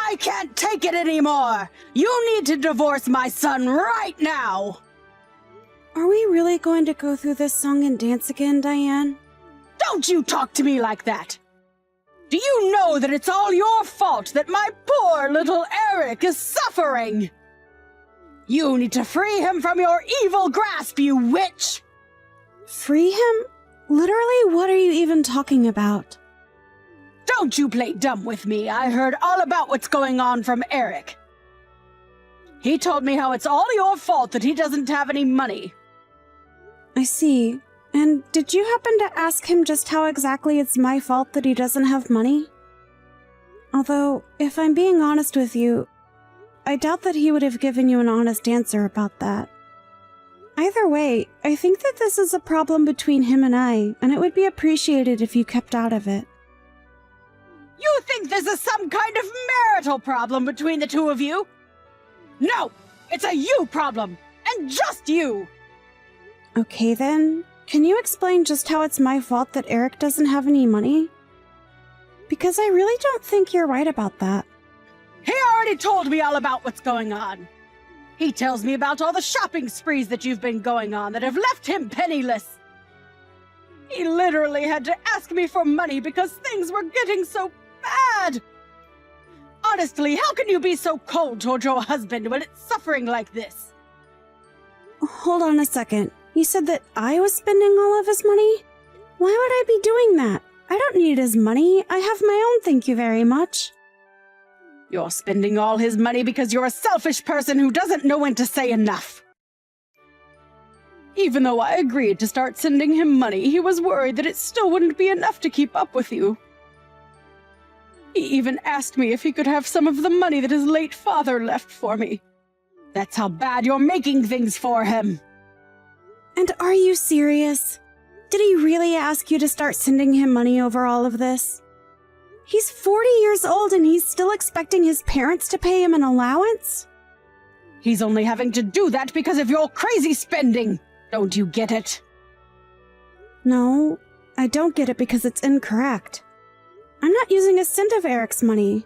I can't take it anymore! You need to divorce my son right now! Are we really going to go through this song and dance again, Diane? Don't you talk to me like that! Do you know that it's all your fault that my poor little Eric is suffering? You need to free him from your evil grasp, you witch! Free him? Literally, what are you even talking about? Don't you play dumb with me. I heard all about what's going on from Eric. He told me how it's all your fault that he doesn't have any money. I see. And did you happen to ask him just how exactly it's my fault that he doesn't have money? Although, if I'm being honest with you, I doubt that he would have given you an honest answer about that. Either way, I think that this is a problem between him and I, and it would be appreciated if you kept out of it. You think this is some kind of marital problem between the two of you? No! It's a you problem! And just you! Okay then, can you explain just how it's my fault that Eric doesn't have any money? Because I really don't think you're right about that. He already told me all about what's going on. He tells me about all the shopping sprees that you've been going on that have left him penniless. He literally had to ask me for money because things were getting so bad. Honestly, how can you be so cold toward your husband when it's suffering like this? Hold on a second. You said that I was spending all of his money? Why would I be doing that? I don't need his money. I have my own, thank you very much. You're spending all his money because you're a selfish person who doesn't know when to say enough. Even though I agreed to start sending him money, he was worried that it still wouldn't be enough to keep up with you. He even asked me if he could have some of the money that his late father left for me. That's how bad you're making things for him. And are you serious? Did he really ask you to start sending him money over all of this? He's 40 years old and he's still expecting his parents to pay him an allowance? He's only having to do that because of your crazy spending. Don't you get it? No, I don't get it because it's incorrect. I'm not using a cent of Eric's money.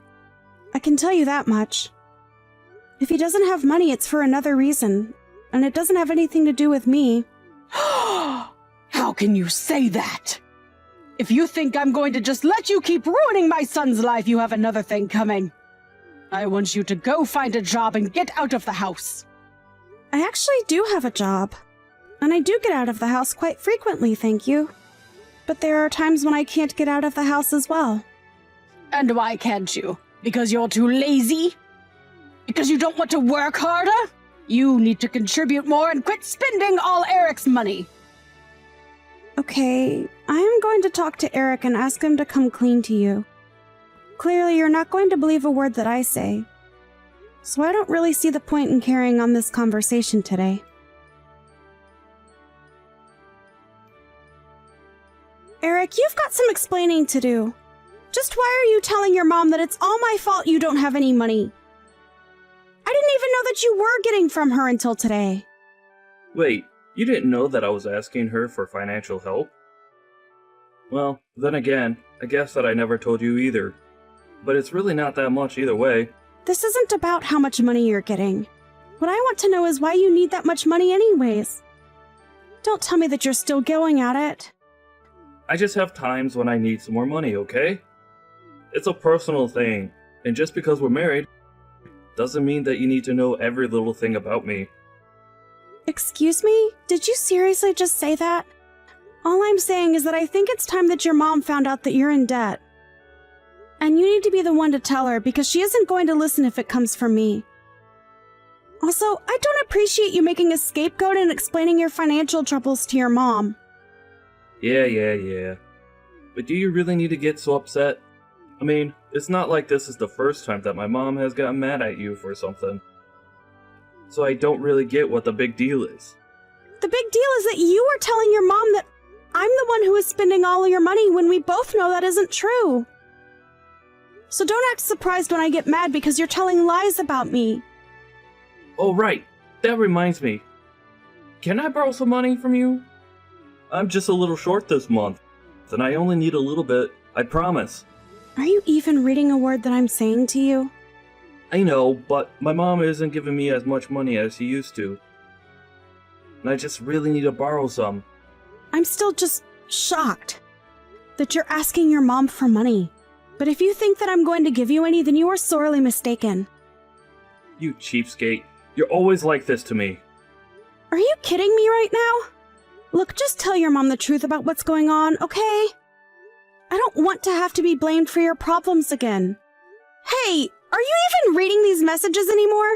I can tell you that much. If he doesn't have money, it's for another reason, and it doesn't have anything to do with me. How can you say that? If you think I'm going to just let you keep ruining my son's life, you have another thing coming. I want you to go find a job and get out of the house. I actually do have a job, and I do get out of the house quite frequently, thank you. But there are times when I can't get out of the house as well. And why can't you? Because you're too lazy? Because you don't want to work harder? You need to contribute more and quit spending all Eric's money. Okay, I am going to talk to Eric and ask him to come clean to you. Clearly, you're not going to believe a word that I say. So I don't really see the point in carrying on this conversation today. Eric, you've got some explaining to do. Just why are you telling your mom that it's all my fault you don't have any money? I didn't even know that you were getting from her until today. Wait, you didn't know that I was asking her for financial help? Well, then again, I guess that I never told you either. But it's really not that much either way. This isn't about how much money you're getting. What I want to know is why you need that much money anyways. Don't tell me that you're still going at it. I just have times when I need some more money, okay? It's a personal thing, and just because we're married, doesn't mean that you need to know every little thing about me. Excuse me? Did you seriously just say that? All I'm saying is that I think it's time that your mom found out that you're in debt. And you need to be the one to tell her because she isn't going to listen if it comes from me. Also, I don't appreciate you making a scapegoat and explaining your financial troubles to your mom. Yeah. But do you really need to get so upset? I mean, it's not like this is the first time that my mom has gotten mad at you for something. So I don't really get what the big deal is. The big deal is that you are telling your mom that I'm the one who is spending all of your money when we both know that isn't true. So don't act surprised when I get mad because you're telling lies about me. Oh right, that reminds me. Can I borrow some money from you? I'm just a little short this month, and I only need a little bit, I promise. Are you even reading a word that I'm saying to you? I know, but my mom isn't giving me as much money as she used to. And I just really need to borrow some. I'm still just shocked that you're asking your mom for money. But if you think that I'm going to give you any, then you are sorely mistaken. You cheapskate. You're always like this to me. Are you kidding me right now? Look, just tell your mom the truth about what's going on, okay? I don't want to have to be blamed for your problems again. Hey, are you even reading these messages anymore?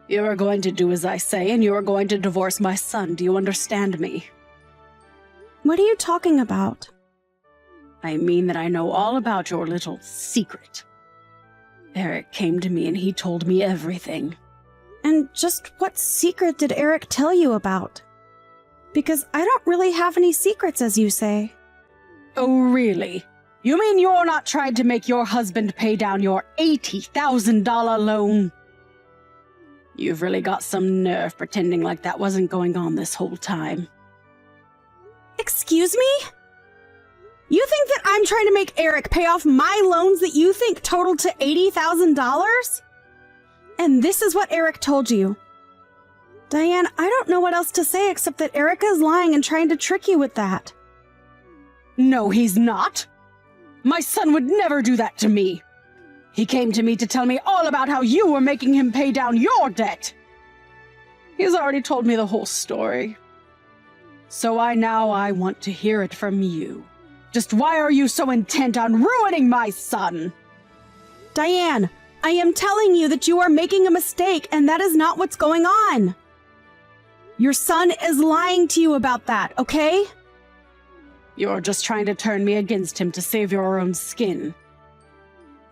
You are going to do as I say, and you are going to divorce my son. Do you understand me? What are you talking about? I mean that I know all about your little secret. Eric came to me and he told me everything. And just what secret did Eric tell you about? Because I don't really have any secrets, as you say. Oh, really? You mean you're not trying to make your husband pay down your $80,000 loan? You've really got some nerve pretending like that wasn't going on this whole time. Excuse me? You think that I'm trying to make Eric pay off my loans that you think total to $80,000? And this is what Eric told you. Diane, I don't know what else to say except that Eric is lying and trying to trick you with that. No, he's not. My son would never do that to me. He came to me to tell me all about how you were making him pay down your debt. He's already told me the whole story. So I want to hear it from you. Just why are you so intent on ruining my son? Diane, I am telling you that you are making a mistake, and that is not what's going on. Your son is lying to you about that, okay? You're just trying to turn me against him to save your own skin.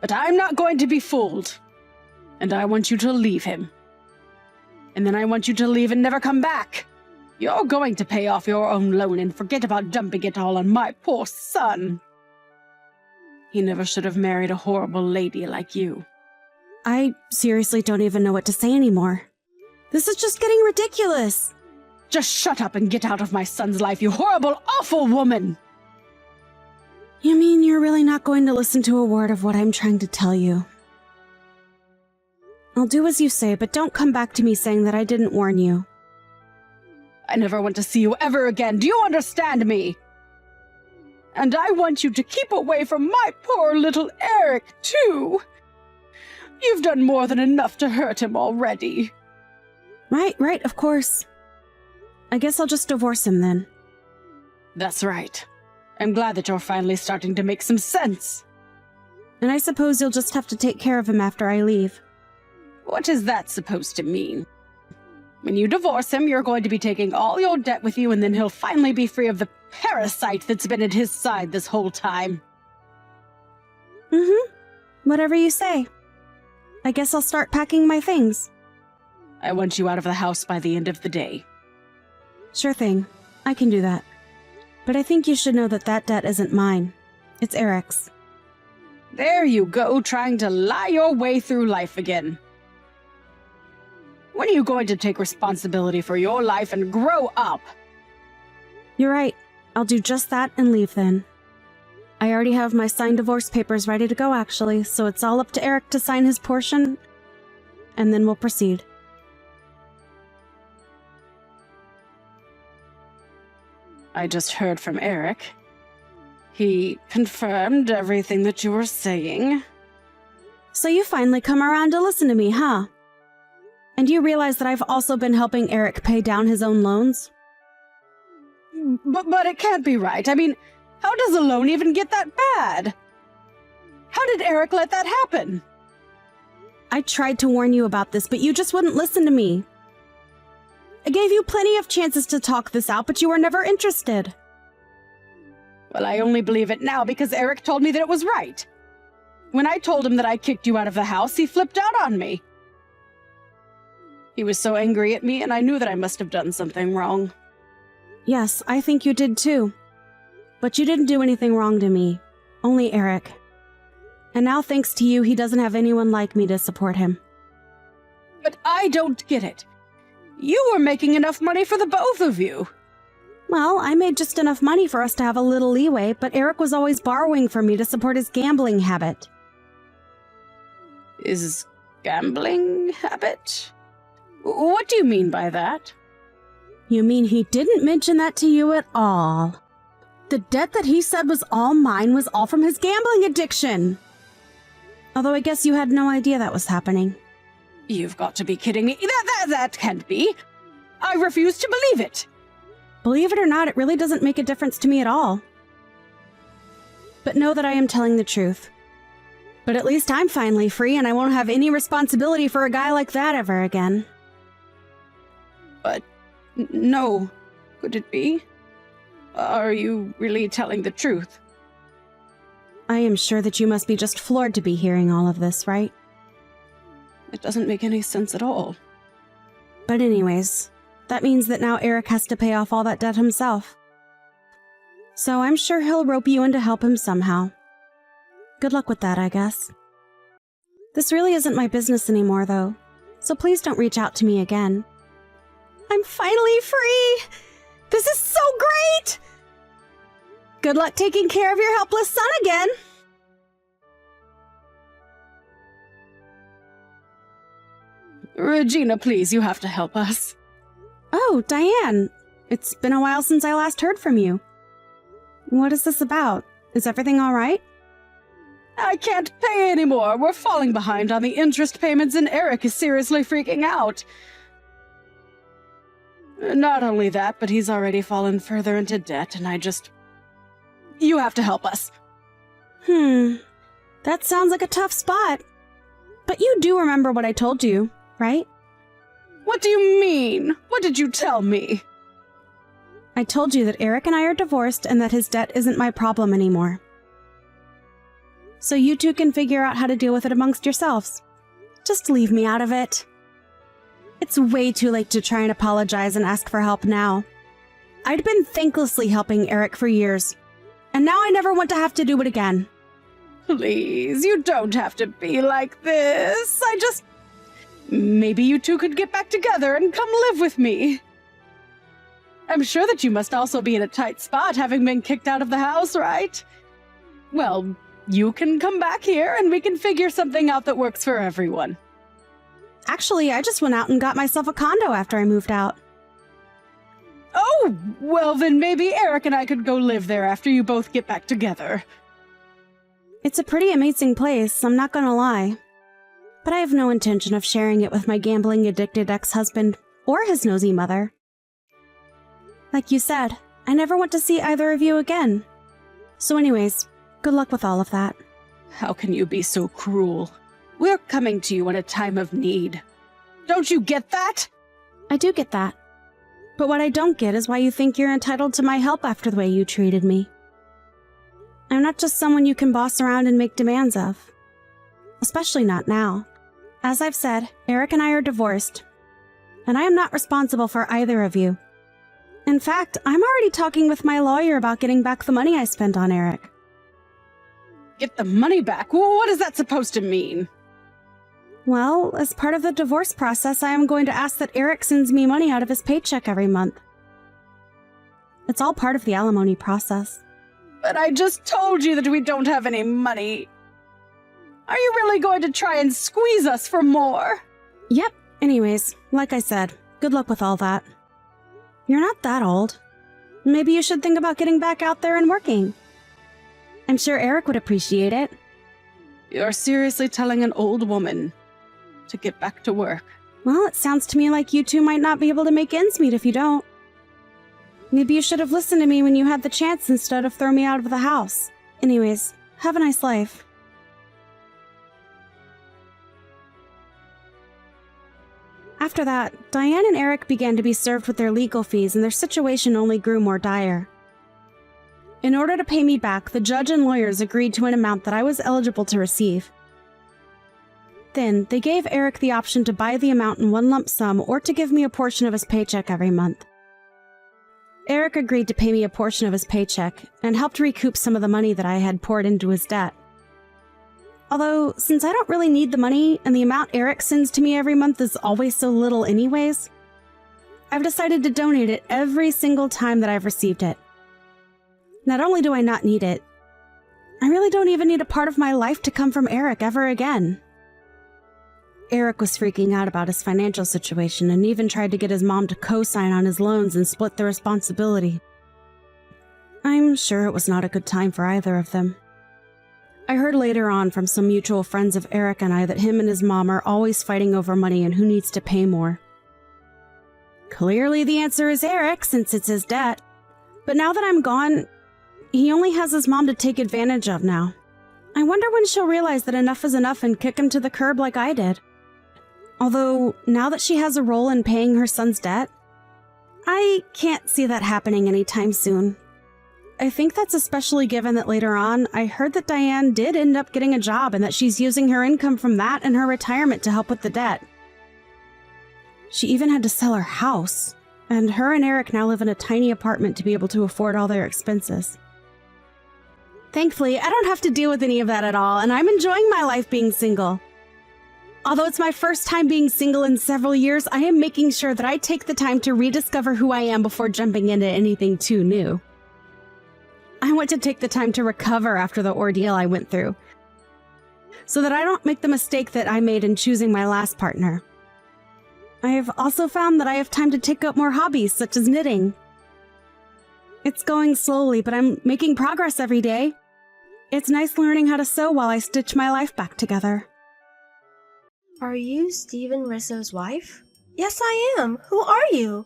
But I'm not going to be fooled. And I want you to leave him. And then I want you to leave and never come back. You're going to pay off your own loan and forget about dumping it all on my poor son. He never should have married a horrible lady like you. I seriously don't even know what to say anymore. This is just getting ridiculous. Just shut up and get out of my son's life, you horrible, awful woman! You mean you're really not going to listen to a word of what I'm trying to tell you? I'll do as you say, but don't come back to me saying that I didn't warn you. I never want to see you ever again, do you understand me? And I want you to keep away from my poor little Eric, too. You've done more than enough to hurt him already. Right, of course. I guess I'll just divorce him then. That's right. I'm glad that you're finally starting to make some sense. And I suppose you'll just have to take care of him after I leave. What is that supposed to mean? When you divorce him, you're going to be taking all your debt with you, and then he'll finally be free of the parasite that's been at his side this whole time. Whatever you say. I guess I'll start packing my things. I want you out of the house by the end of the day. Sure thing. I can do that. But I think you should know that that debt isn't mine. It's Eric's. There you go, trying to lie your way through life again. When are you going to take responsibility for your life and grow up? You're right. I'll do just that and leave then. I already have my signed divorce papers ready to go, actually, so it's all up to Eric to sign his portion, and then we'll proceed. I just heard from Eric. He confirmed everything that you were saying. So you finally come around to listen to me, huh? And you realize that I've also been helping Eric pay down his own loans? But it can't be right. I mean, how does a loan even get that bad? How did Eric let that happen? I tried to warn you about this, but you just wouldn't listen to me. I gave you plenty of chances to talk this out, but you were never interested. Well, I only believe it now because Eric told me that it was right. When I told him that I kicked you out of the house, he flipped out on me. He was so angry at me, and I knew that I must have done something wrong. Yes, I think you did too. But you didn't do anything wrong to me. Only Eric. And now, thanks to you, he doesn't have anyone like me to support him. But I don't get it. You were making enough money for the both of you. Well, I made just enough money for us to have a little leeway, but Eric was always borrowing from me to support his gambling habit. His gambling habit? What do you mean by that? You mean he didn't mention that to you at all? The debt that he said was all mine was all from his gambling addiction. Although I guess you had no idea that was happening. You've got to be kidding me. That can't be. I refuse to believe it. Believe it or not, it really doesn't make a difference to me at all. But know that I am telling the truth. But at least I'm finally free and I won't have any responsibility for a guy like that ever again. But no, could it be? Are you really telling the truth? I am sure that you must be just floored to be hearing all of this, right? It doesn't make any sense at all. But anyways, that means that now Eric has to pay off all that debt himself. So I'm sure he'll rope you in to help him somehow. Good luck with that, I guess. This really isn't my business anymore, though, so please don't reach out to me again. I'm finally free! This is so great! Good luck taking care of your helpless son again! Regina, please, you have to help us. Oh, Diane! It's been a while since I last heard from you. What is this about? Is everything all right? I can't pay anymore. We're falling behind on the interest payments and Eric is seriously freaking out. Not only that, but he's already fallen further into debt and You have to help us. That sounds like a tough spot. But you do remember what I told you, right? What do you mean? What did you tell me? I told you that Eric and I are divorced and that his debt isn't my problem anymore. So you two can figure out how to deal with it amongst yourselves. Just leave me out of it. It's way too late to try and apologize and ask for help now. I'd been thanklessly helping Eric for years, and now I never want to have to do it again. Please, you don't have to be like this. Maybe you two could get back together and come live with me. I'm sure that you must also be in a tight spot having been kicked out of the house, right? Well, you can come back here and we can figure something out that works for everyone. Actually, I just went out and got myself a condo after I moved out. Oh, well then maybe Eric and I could go live there after you both get back together. It's a pretty amazing place, I'm not gonna lie. But I have no intention of sharing it with my gambling-addicted ex-husband or his nosy mother. Like you said, I never want to see either of you again. So anyways, good luck with all of that. How can you be so cruel? We're coming to you in a time of need. Don't you get that? I do get that. But what I don't get is why you think you're entitled to my help after the way you treated me. I'm not just someone you can boss around and make demands of. Especially not now. As I've said, Eric and I are divorced. And I am not responsible for either of you. In fact, I'm already talking with my lawyer about getting back the money I spent on Eric. Get the money back? What is that supposed to mean? Well, as part of the divorce process, I am going to ask that Eric sends me money out of his paycheck every month. It's all part of the alimony process. But I just told you that we don't have any money. Are you really going to try and squeeze us for more? Yep. Anyways, like I said, good luck with all that. You're not that old. Maybe you should think about getting back out there and working. I'm sure Eric would appreciate it. You're seriously telling an old woman to get back to work? Well, it sounds to me like you two might not be able to make ends meet if you don't. Maybe you should have listened to me when you had the chance instead of throwing me out of the house. Anyways, have a nice life. After that, Diane and Eric began to be served with their legal fees and their situation only grew more dire. In order to pay me back, the judge and lawyers agreed to an amount that I was eligible to receive. Then, they gave Eric the option to buy the amount in one lump sum or to give me a portion of his paycheck every month. Eric agreed to pay me a portion of his paycheck and helped recoup some of the money that I had poured into his debt. Although, since I don't really need the money and the amount Eric sends to me every month is always so little anyways, I've decided to donate it every single time that I've received it. Not only do I not need it, I really don't even need a part of my life to come from Eric ever again. Eric was freaking out about his financial situation and even tried to get his mom to co-sign on his loans and split the responsibility. I'm sure it was not a good time for either of them. I heard later on from some mutual friends of Eric and I that him and his mom are always fighting over money and who needs to pay more. Clearly the answer is Eric, since it's his debt. But now that I'm gone, he only has his mom to take advantage of now. I wonder when she'll realize that enough is enough and kick him to the curb like I did. Although, now that she has a role in paying her son's debt, I can't see that happening anytime soon. I think that's especially given that later on, I heard that Diane did end up getting a job and that she's using her income from that and her retirement to help with the debt. She even had to sell her house, and her and Eric now live in a tiny apartment to be able to afford all their expenses. Thankfully, I don't have to deal with any of that at all, and I'm enjoying my life being single. Although it's my first time being single in several years, I am making sure that I take the time to rediscover who I am before jumping into anything too new. I want to take the time to recover after the ordeal I went through, so that I don't make the mistake that I made in choosing my last partner. I have also found that I have time to take up more hobbies, such as knitting. It's going slowly, but I'm making progress every day. It's nice learning how to sew while I stitch my life back together. Are you Stephen Risso's wife? Yes, I am. Who are you?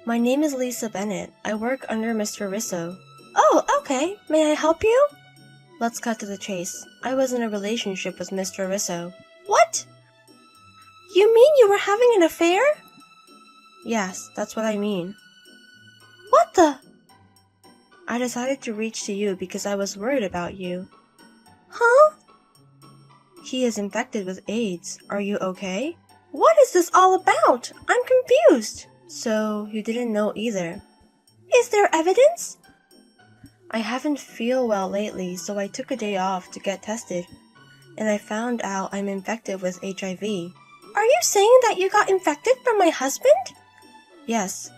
My name is Lisa Bennett. I work under Mr. Risso. Oh, okay. May I help you? Let's cut to the chase. I was in a relationship with Mr. Risso. What? You mean you were having an affair? Yes, that's what I mean. What the? I decided to reach to you because I was worried about you. Huh? He is infected with AIDS. Are you okay? What is this all about? I'm confused. So, you didn't know either. Is there evidence? I haven't feel well lately, so I took a day off to get tested. And I found out I'm infected with HIV. Are you saying that you got infected from my husband? Yes.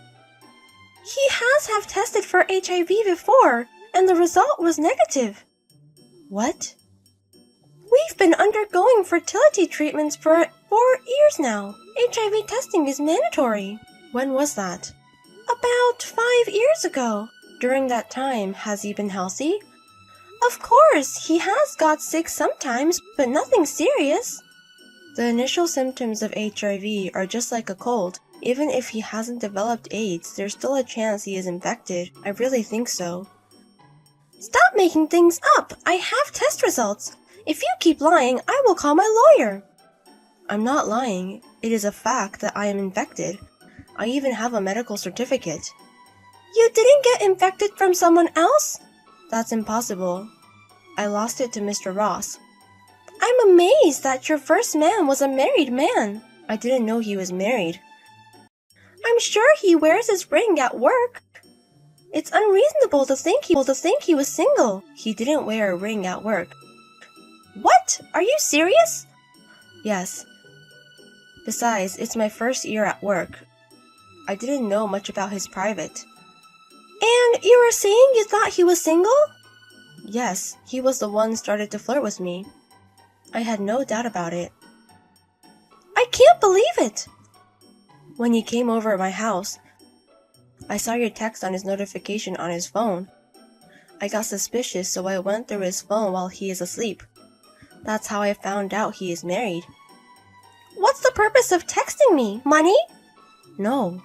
He has tested for HIV before, and the result was negative. What? We've been undergoing fertility treatments for 4 years now. HIV testing is mandatory. When was that? About 5 years ago. During that time, has he been healthy? Of course, he has got sick sometimes, but nothing serious. The initial symptoms of HIV are just like a cold. Even if he hasn't developed AIDS, there's still a chance he is infected. I really think so. Stop making things up! I have test results. If you keep lying, I will call my lawyer. I'm not lying. It is a fact that I am infected. I even have a medical certificate. You didn't get infected from someone else? That's impossible. I lost it to Mr. Ross. I'm amazed that your first man was a married man. I didn't know he was married. I'm sure he wears his ring at work. It's unreasonable to think he was single. He didn't wear a ring at work. What? Are you serious? Yes. Besides, it's my first year at work. I didn't know much about his private. And you were saying you thought he was single? Yes, he was the one started to flirt with me. I had no doubt about it. I can't believe it! When he came over at my house, I saw your text on his notification on his phone. I got suspicious, so I went through his phone while he is asleep. That's how I found out he is married. What's the purpose of texting me? Money? No.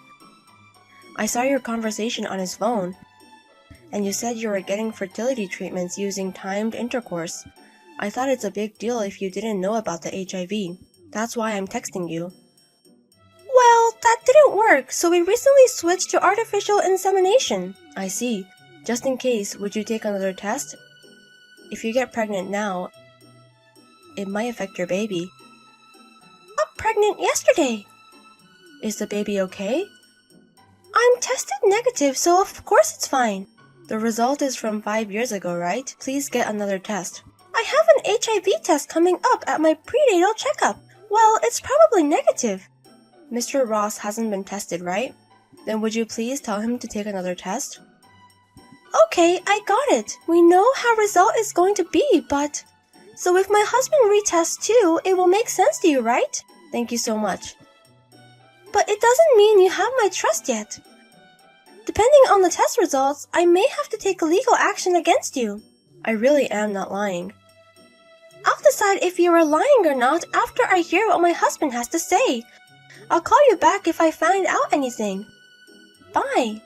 I saw your conversation on his phone, and you said you were getting fertility treatments using timed intercourse. I thought it's a big deal if you didn't know about the HIV. That's why I'm texting you. Well, that didn't work, so we recently switched to artificial insemination. I see. Just in case, would you take another test? If you get pregnant now, it might affect your baby. I'm pregnant yesterday. Is the baby okay? I'm tested negative, so of course it's fine. The result is from 5 years ago, right? Please get another test. I have an HIV test coming up at my prenatal checkup. Well, it's probably negative. Mr. Ross hasn't been tested, right? Then would you please tell him to take another test? Okay, I got it. We know how result is going to be, but... So if my husband retests too, it will make sense to you, right? Thank you so much. But it doesn't mean you have my trust yet. Depending on the test results, I may have to take legal action against you. I really am not lying. I'll decide if you are lying or not after I hear what my husband has to say. I'll call you back if I find out anything. Bye.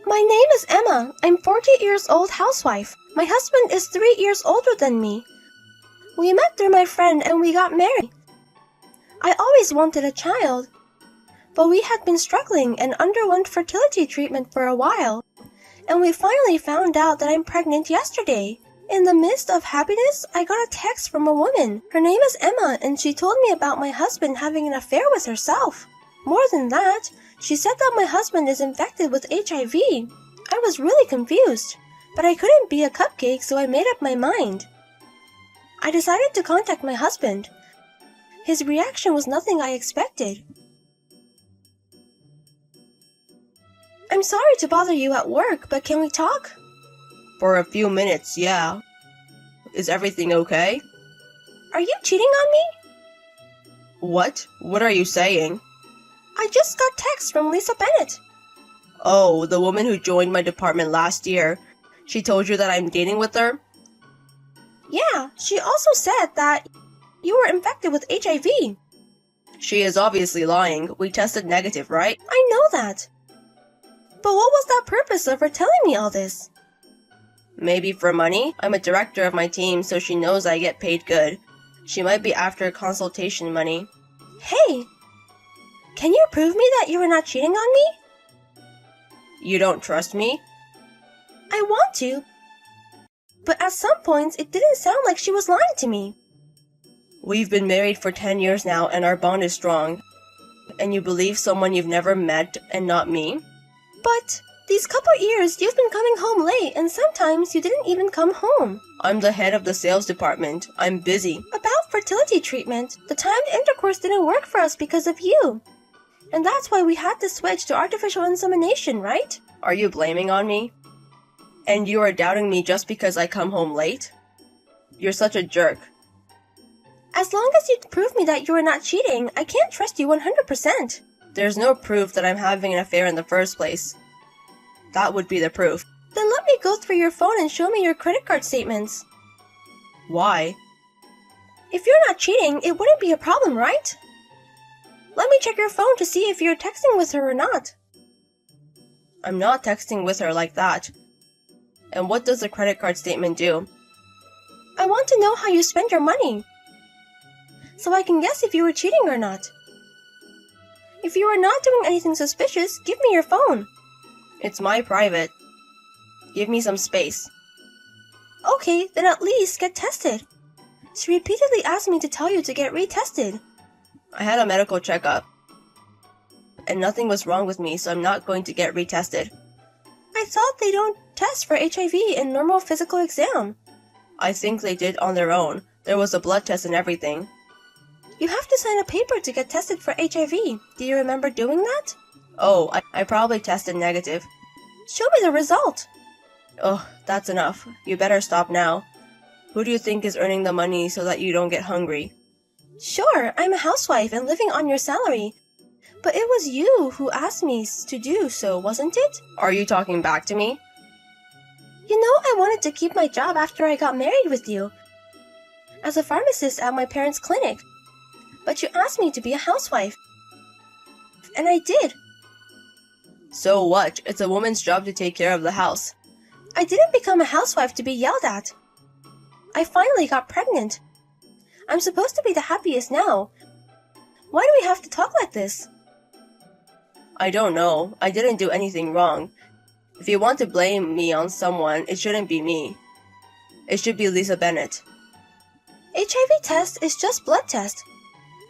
My name is Emma. I'm 40 years old housewife. My husband is 3 years older than me. We met through my friend and we got married. I always wanted a child, but we had been struggling and underwent fertility treatment for a while, and we finally found out that I'm pregnant yesterday. In the midst of happiness, I got a text from a woman. Her name is Emma, and she told me about my husband having an affair with herself. More than that, she said that my husband is infected with HIV. I was really confused, but I couldn't be a cupcake, so I made up my mind. I decided to contact my husband. His reaction was nothing I expected. I'm sorry to bother you at work, but can we talk? For a few minutes, yeah. Is everything okay? Are you cheating on me? What? What are you saying? I just got text from Lisa Bennett. Oh, the woman who joined my department last year. She told you that I'm dating with her? Yeah, she also said that you were infected with HIV. She is obviously lying. We tested negative, right? I know that. But what was that purpose of her telling me all this? Maybe for money? I'm a director of my team, so she knows I get paid good. She might be after consultation money. Hey! Can you prove me that you were not cheating on me? You don't trust me? I want to. But at some points, it didn't sound like she was lying to me. We've been married for 10 years now, and our bond is strong. And you believe someone you've never met and not me? But these couple years, you've been coming home late, and sometimes you didn't even come home. I'm the head of the sales department. I'm busy. About fertility treatment, the timed intercourse didn't work for us because of you. And that's why we had to switch to artificial insemination, right? Are you blaming on me? And you are doubting me just because I come home late? You're such a jerk. As long as you prove me that you are not cheating, I can't trust you 100%. There's no proof that I'm having an affair in the first place. That would be the proof. Then let me go through your phone and show me your credit card statements. Why? If you're not cheating, it wouldn't be a problem, right? Let me check your phone to see if you're texting with her or not. I'm not texting with her like that. And what does the credit card statement do? I want to know how you spend your money, so I can guess if you were cheating or not. If you are not doing anything suspicious, give me your phone. It's my private. Give me some space. Okay, then at least get tested. She repeatedly asked me to tell you to get retested. I had a medical checkup, and nothing was wrong with me, so I'm not going to get retested. I thought they don't test for HIV in normal physical exam. I think they did on their own. There was a blood test and everything. You have to sign a paper to get tested for HIV. Do you remember doing that? Oh, I probably tested negative. Show me the result. Oh, that's enough. You better stop now. Who do you think is earning the money so that you don't get hungry? Sure, I'm a housewife and living on your salary. But it was you who asked me to do so, wasn't it? Are you talking back to me? You know I wanted to keep my job after I got married with you, as a pharmacist at my parents' clinic. But you asked me to be a housewife. And I did. So what? It's a woman's job to take care of the house. I didn't become a housewife to be yelled at. I finally got pregnant. I'm supposed to be the happiest now. Why do we have to talk like this? I don't know. I didn't do anything wrong. If you want to blame me on someone, it shouldn't be me. It should be Lisa Bennett. HIV test is just blood test.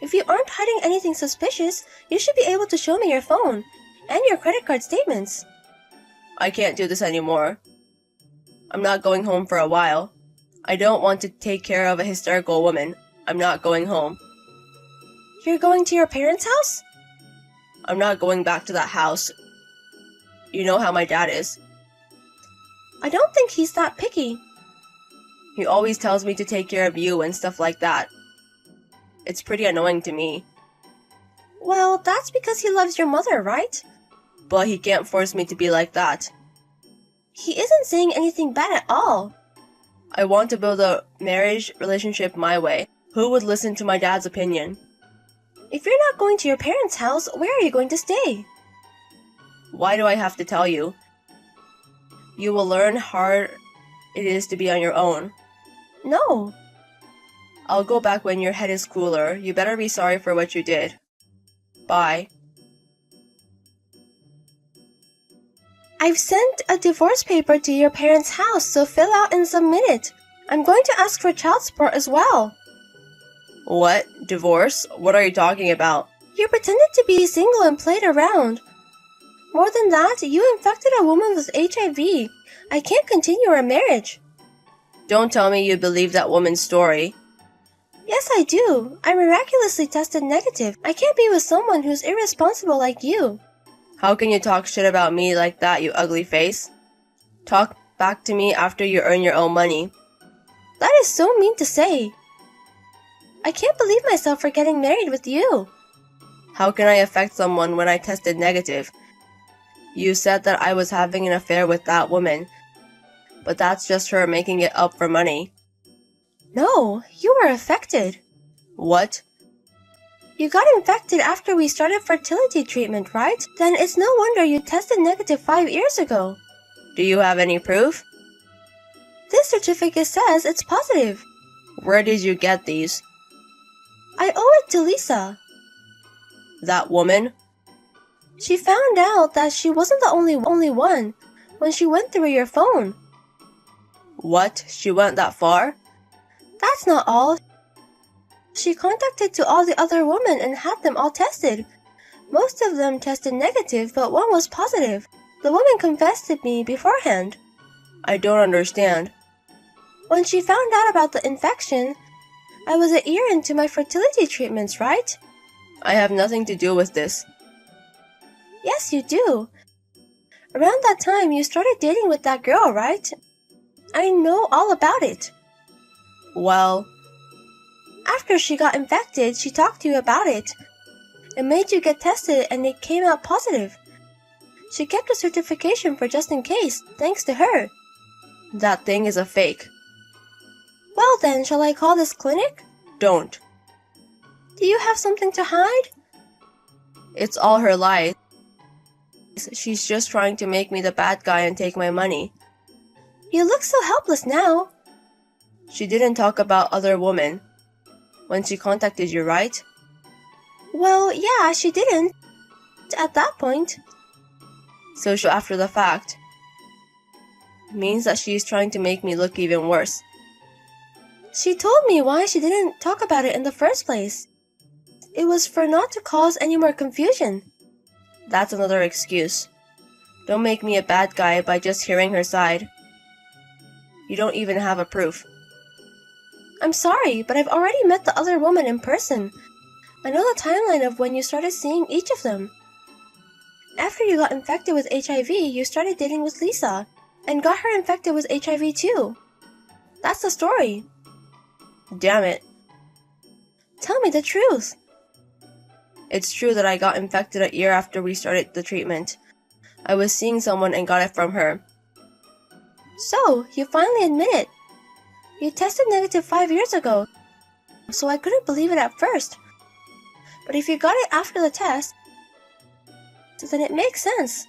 If you aren't hiding anything suspicious, you should be able to show me your phone and your credit card statements. I can't do this anymore. I'm not going home for a while. I don't want to take care of a hysterical woman. I'm not going home. You're going to your parents' house? I'm not going back to that house. You know how my dad is. I don't think he's that picky. He always tells me to take care of you and stuff like that. It's pretty annoying to me. Well, that's because he loves your mother, right? But he can't force me to be like that. He isn't saying anything bad at all. I want to build a marriage relationship my way. Who would listen to my dad's opinion? If you're not going to your parents' house, where are you going to stay? Why do I have to tell you? You will learn how hard it is to be on your own. No. I'll go back when your head is cooler. You better be sorry for what you did. Bye. I've sent a divorce paper to your parents' house, so fill out and submit it. I'm going to ask for child support as well. What? Divorce? What are you talking about? You pretended to be single and played around. More than that, you infected a woman with HIV. I can't continue our marriage. Don't tell me you believe that woman's story. Yes, I do. I miraculously tested negative. I can't be with someone who's irresponsible like you. How can you talk shit about me like that, you ugly face? Talk back to me after you earn your own money. That is so mean to say. I can't believe myself for getting married with you. How can I affect someone when I tested negative? You said that I was having an affair with that woman, but that's just her making it up for money. No, you were affected. What? You got infected after we started fertility treatment, right? Then it's no wonder you tested negative 5 years ago. Do you have any proof? This certificate says it's positive. Where did you get these? I owe it to Lisa. That woman? She found out that she wasn't the only one when she went through your phone. What? She went that far? That's not all. She contacted to all the other women and had them all tested. Most of them tested negative, but one was positive. The woman confessed to me beforehand. I don't understand. When she found out about the infection, I was a year into my fertility treatments, right? I have nothing to do with this. Yes, you do. Around that time, you started dating with that girl, right? I know all about it. Well, after she got infected, she talked to you about it. It made you get tested and it came out positive. She kept a certification for just in case, thanks to her. That thing is a fake. Well then, shall I call this clinic? Don't. Do you have something to hide? It's all her lies. She's just trying to make me the bad guy and take my money. You look so helpless now. She didn't talk about other women when she contacted you, right? Well, yeah, she didn't. At that point. Social after the fact. Means that she's trying to make me look even worse. She told me why she didn't talk about it in the first place. It was for not to cause any more confusion. That's another excuse. Don't make me a bad guy by just hearing her side. You don't even have a proof. I'm sorry, but I've already met the other woman in person. I know the timeline of when you started seeing each of them. After you got infected with HIV, you started dating with Lisa, and got her infected with HIV too. That's the story. Damn it. Tell me the truth. It's true that I got infected a year after we started the treatment. I was seeing someone and got it from her. So, you finally admit it. You tested negative 5 years ago, so I couldn't believe it at first. But if you got it after the test, then it makes sense.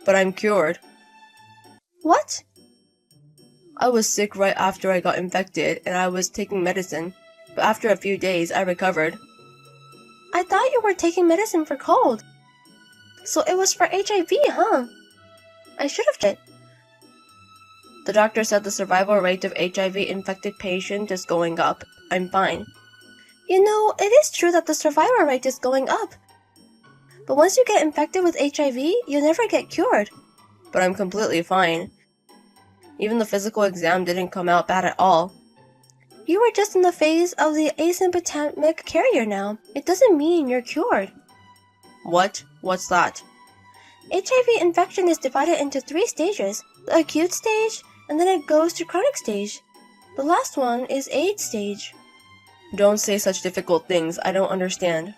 But I'm cured. What? I was sick right after I got infected, and I was taking medicine. But after a few days, I recovered. I thought you were taking medicine for cold. So it was for HIV, huh? I should have checked. The doctor said the survival rate of HIV-infected patients is going up. I'm fine. You know, it is true that the survival rate is going up. But once you get infected with HIV, you never get cured. But I'm completely fine. Even the physical exam didn't come out bad at all. You were just in the phase of the asymptomatic carrier now. It doesn't mean you're cured. What? What's that? HIV infection is divided into 3 stages. The acute stage, and then it goes to chronic stage. The last one is AIDS stage. Don't say such difficult things, I don't understand.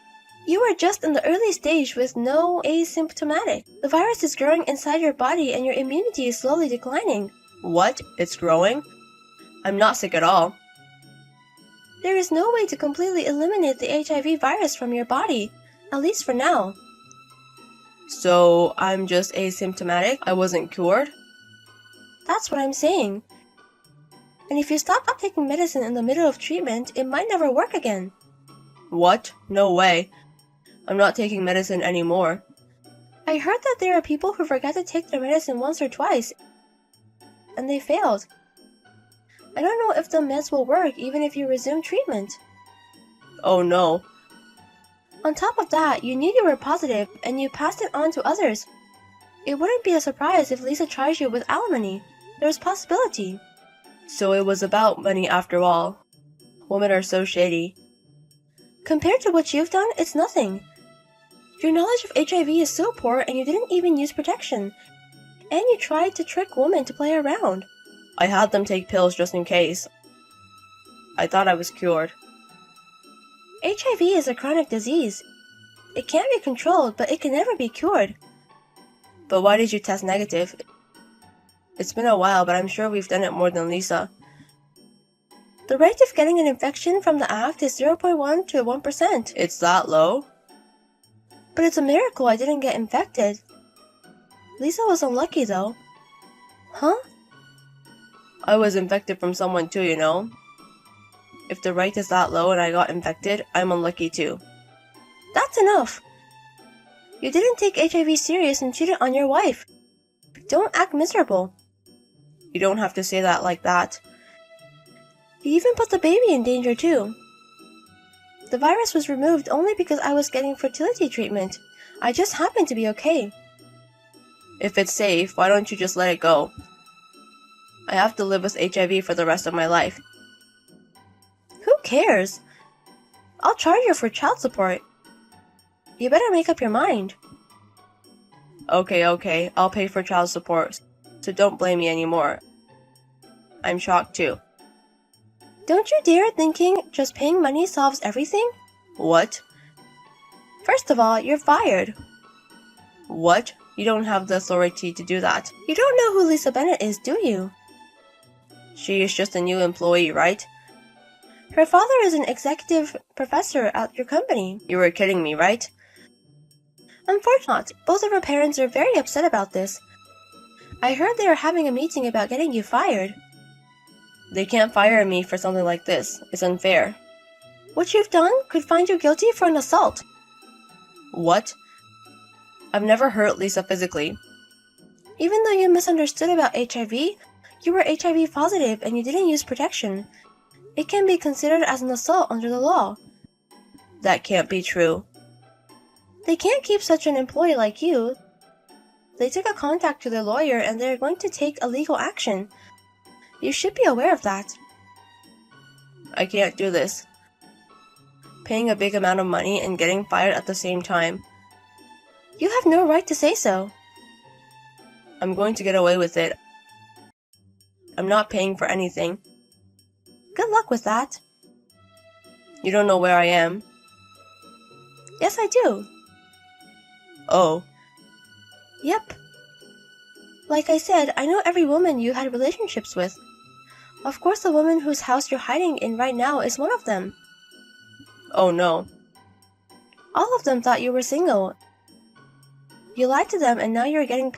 You are just in the early stage with no asymptomatic. The virus is growing inside your body and your immunity is slowly declining. What? It's growing? I'm not sick at all. There is no way to completely eliminate the HIV virus from your body, at least for now. So, I'm just asymptomatic? I wasn't cured? That's what I'm saying. And if you stop taking medicine in the middle of treatment, it might never work again. What? No way. I'm not taking medicine anymore. I heard that there are people who forget to take their medicine once or twice, and they failed. I don't know if the meds will work even if you resume treatment. Oh no. On top of that, you knew you were positive and you passed it on to others. It wouldn't be a surprise if Lisa charged you with alimony. There's possibility. So it was about money after all. Women are so shady. Compared to what you've done, it's nothing. Your knowledge of HIV is so poor and you didn't even use protection. And you tried to trick women to play around. I had them take pills just in case. I thought I was cured. HIV is a chronic disease. It can be controlled, but it can never be cured. But why did you test negative? It's been a while, but I'm sure we've done it more than Lisa. The rate of getting an infection from the act is 0.1 to 1%. It's that low? But it's a miracle I didn't get infected. Lisa was unlucky though. Huh? I was infected from someone too, you know. If the rate is that low and I got infected, I'm unlucky too. That's enough! You didn't take HIV serious and cheated on your wife. Don't act miserable. You don't have to say that like that. You even put the baby in danger too. The virus was removed only because I was getting fertility treatment. I just happened to be okay. If it's safe, why don't you just let it go? I have to live with HIV for the rest of my life. Who cares? I'll charge you for child support. You better make up your mind. Okay, I'll pay for child support, so don't blame me anymore. I'm shocked too. Don't you dare thinking just paying money solves everything? What? First of all, you're fired. What? You don't have the authority to do that. You don't know who Lisa Bennett is, do you? She is just a new employee, right? Her father is an executive professor at your company. You were kidding me, right? Unfortunately, both of her parents are very upset about this. I heard they are having a meeting about getting you fired. They can't fire me for something like this. It's unfair. What you've done could find you guilty for an assault. What? I've never hurt Lisa physically. Even though you misunderstood about HIV, you were HIV positive and you didn't use protection. It can be considered as an assault under the law. That can't be true. They can't keep such an employee like you. They took a contact to their lawyer and they're going to take a legal action. You should be aware of that. I can't do this. Paying a big amount of money and getting fired at the same time. You have no right to say so. I'm going to get away with it. I'm not paying for anything. Good luck with that. You don't know where I am. Yes, I do. Oh. Yep. Like I said, I know every woman you had relationships with. Of course, the woman whose house you're hiding in right now is one of them. Oh no. All of them thought you were single. You lied to them and now you're getting...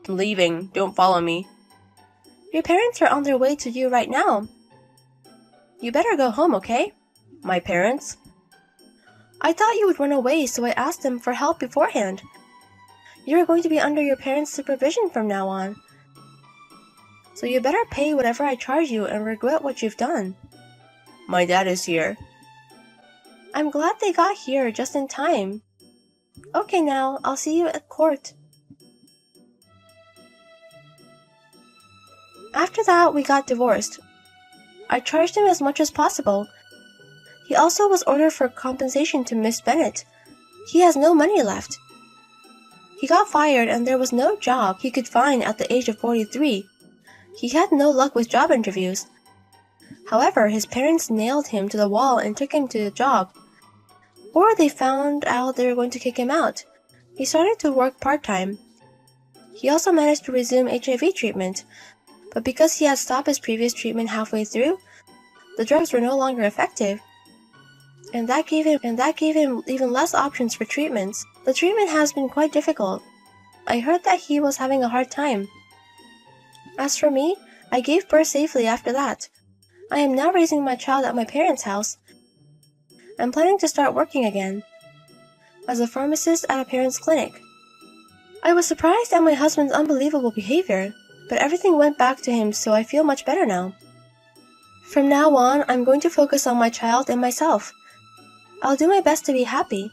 I'm leaving. Don't follow me. Your parents are on their way to you right now. You better go home, okay? My parents? I thought you would run away, so I asked them for help beforehand. You're going to be under your parents' supervision from now on. So you better pay whatever I charge you and regret what you've done. My dad is here. I'm glad they got here just in time. Okay now, I'll see you at court. After that, we got divorced. I charged him as much as possible. He also was ordered for compensation to Miss Bennett. He has no money left. He got fired and there was no job he could find at the age of 43. He had no luck with job interviews. However, his parents nailed him to the wall and took him to the job. Or they found out they were going to kick him out. He started to work part-time. He also managed to resume HIV treatment, but because he had stopped his previous treatment halfway through, the drugs were no longer effective, and that gave him even less options for treatments. The treatment has been quite difficult. I heard that he was having a hard time. As for me, I gave birth safely after that. I am now raising my child at my parents' house. I'm planning to start working again as a pharmacist at a parent's clinic. I was surprised at my husband's unbelievable behavior, but everything went back to him, so I feel much better now. From now on, I'm going to focus on my child and myself. I'll do my best to be happy.